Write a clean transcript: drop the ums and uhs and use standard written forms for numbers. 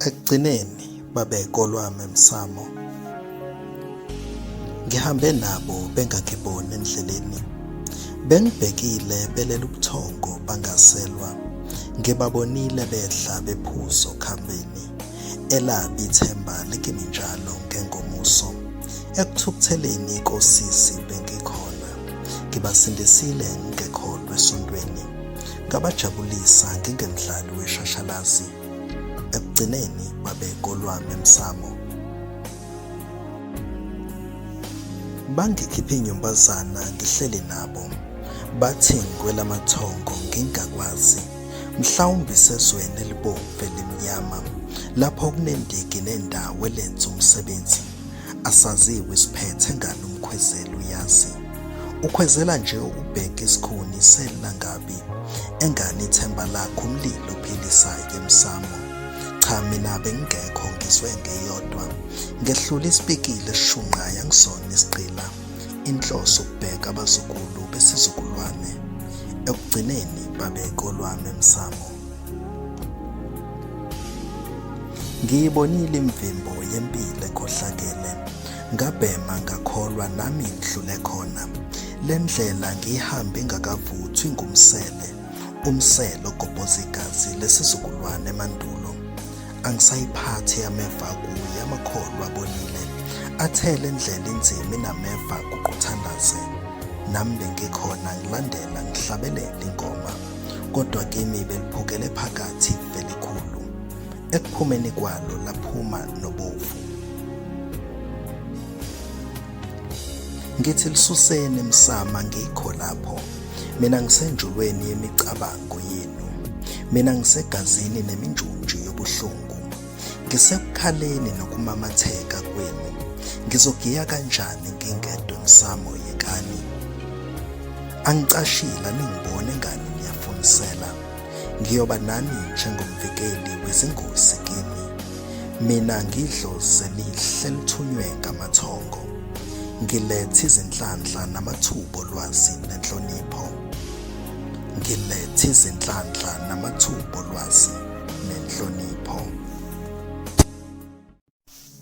Ekugcineni babekolwami emsamo, ngihambe nabo bengangiboni endleleni. Bengibhekile belela ubuthongo bangaselwa, ngibabonile bedla bephuzo khambeni. Elabi ithemba likimi njalo ngengomuso, ekuthukutheleni ikosisi bengikhona. Ngibasindisile ngingekholwa esontweni, ngabajabulisa ngingemdlali weshashalazi. Ekugcineni babekolwami emsamo. Bangikhipha inyumbazana ngihleli nabo, bathi ngikwela amathongo ngingakwazi. Mhlawumbe isezweni elibomvu elimnyama, lapho kunendiki nendawo elenza umsebenzi. Asaziwe isiphethe ngani umkhwezeli uyazi. Ukhwezela nje ubheka isikhuni selangabi, engani ithemba lakho umlilo ophilisayo emsamo. Cha mina bengekho ngizwe ngeyodwa, ngehlula isipikile esishunqayo angisona isiqila. Inhloso ukubheka abazukulu besizukulwane. Ekugcineni babekolwami emsamo. Ngiyibonile imvimbo yempilo ekhohlakele, ngabhema ngakholwa nami ngidlule khona. Le ndlela ngiyihambe ingakavuthwi ngumsele, umsele ogobhoza igazi lesizukulwane emandulo. Angisayiphathi ameva kuye amakholwa abonile, athele indlela inzima inameva kuquthandaze. Nami bengikhona ngilandela ngihlabelela ingoma, kodwa kimi beliphukele phakathi velikhulu. Ekuphumeni kwalo laphuma nobovu. Ngithi lisuseni emsama ngikho lapho, mina ngisenjulweni yemicabango yenu, mina ngisegazini neminjunju yobuhlungu, ngisekukhaleni nokumamatheka kwenu. Ngizogiya kanjani ngingedwa emsamo yekani? Angicashile ningibone ngani niyafunisela, ngiyoba nani njengomvikeli wezingosi kimi. Mina ngidlozi elihle lithunywe ngamathongo, ngiletha izinhlanhla namathuba olwazi nenhlonipho. Ngiletha izinhlanhla namathuba olwazi nenhlonipho.